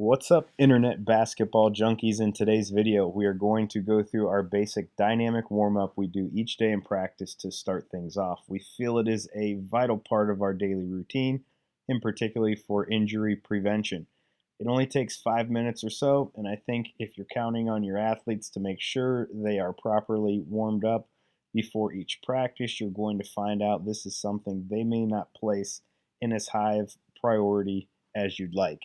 What's up, internet basketball junkies? In today's video, we are going to go through our basic dynamic warm-up we do each day in practice to start things off. We feel it is a vital part of our daily routine, and particularly for injury prevention. It only takes 5 minutes or so, and I think if you're counting on your athletes to make sure they are properly warmed up before each practice, you're going to find out this is something they may not place in as high of priority as you'd like.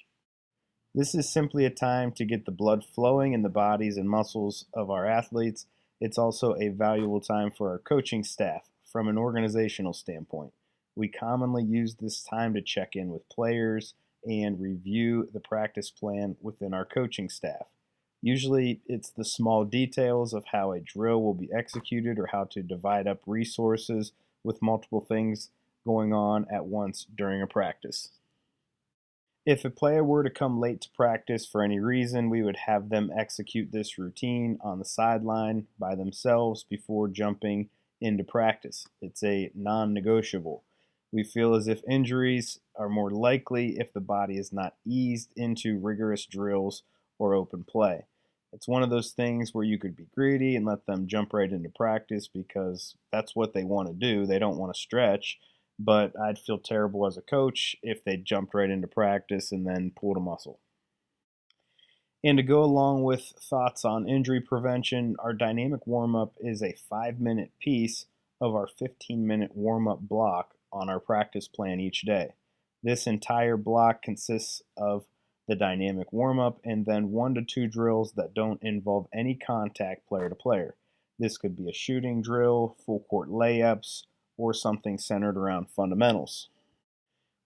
This is simply a time to get the blood flowing in the bodies and muscles of our athletes. It's also a valuable time for our coaching staff from an organizational standpoint. We commonly use this time to check in with players and review the practice plan within our coaching staff. Usually it's the small details of how a drill will be executed or how to divide up resources with multiple things going on at once during a practice. If a player were to come late to practice for any reason, we would have them execute this routine on the sideline by themselves before jumping into practice. It's a non-negotiable. We feel as if injuries are more likely if the body is not eased into rigorous drills or open play. It's one of those things where you could be greedy and let them jump right into practice because that's what they want to do. They don't want to stretch. But I'd feel terrible as a coach if they jumped right into practice and then pulled a muscle. And to go along with thoughts on injury prevention, our dynamic warm-up is a 5-minute piece of our 15-minute warm-up block on our practice plan each day. This entire block consists of the dynamic warm-up and then 1 to 2 drills that don't involve any contact player to player. This could be a shooting drill, full court layups, or something centered around fundamentals.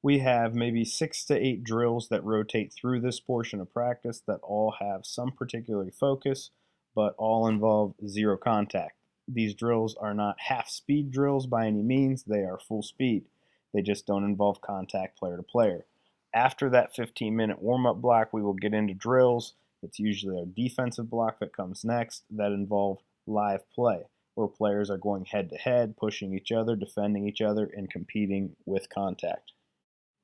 We have maybe 6 to 8 drills that rotate through this portion of practice that all have some particular focus, but all involve zero contact. These drills are not half-speed drills by any means, they are full speed. They just don't involve contact player to player. After that 15-minute warm-up block, we will get into drills. It's usually our defensive block that comes next that involve live play, where players are going head-to-head, pushing each other, defending each other, and competing with contact.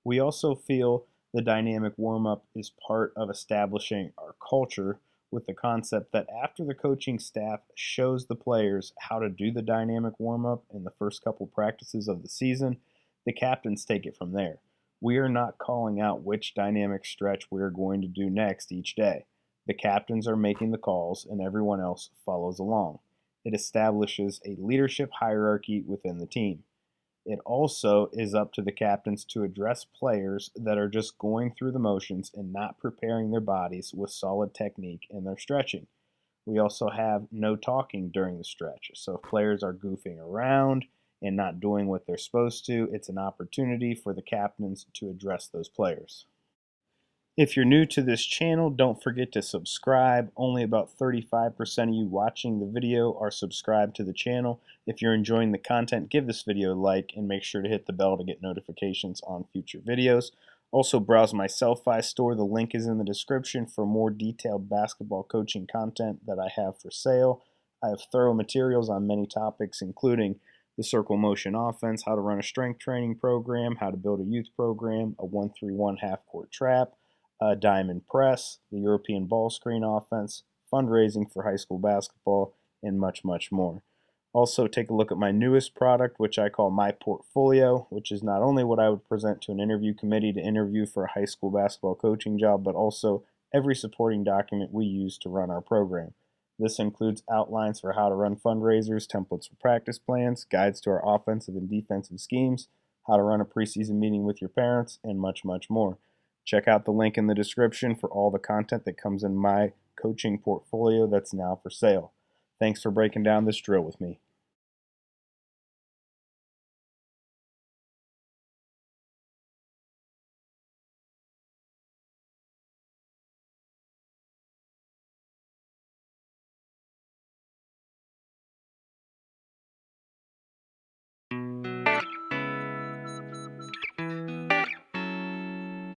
We also feel the dynamic warm-up is part of establishing our culture with the concept that after the coaching staff shows the players how to do the dynamic warm-up in the first couple practices of the season, the captains take it from there. We are not calling out which dynamic stretch we are going to do next each day. The captains are making the calls and everyone else follows along. It establishes a leadership hierarchy within the team. It also is up to the captains to address players that are just going through the motions and not preparing their bodies with solid technique in their stretching. We also have no talking during the stretch. So if players are goofing around and not doing what they're supposed to, it's an opportunity for the captains to address those players. If you're new to this channel, don't forget to subscribe. Only about 35% of you watching the video are subscribed to the channel. If you're enjoying the content, give this video a like and make sure to hit the bell to get notifications on future videos. Also, browse my Selfie store. The link is in the description for more detailed basketball coaching content that I have for sale. I have thorough materials on many topics, including the circle motion offense, how to run a strength training program, how to build a youth program, a 1-3-1 half-court trap, diamond press, the European ball screen offense, fundraising for high school basketball, and much, much more. Also, take a look at my newest product, which I call My Portfolio, which is not only what I would present to an interview committee to interview for a high school basketball coaching job, but also every supporting document we use to run our program. This includes outlines for how to run fundraisers, templates for practice plans, guides to our offensive and defensive schemes, how to run a preseason meeting with your parents, and much, much more. Check out the link in the description for all the content that comes in my coaching portfolio that's now for sale. Thanks for breaking down this drill with me.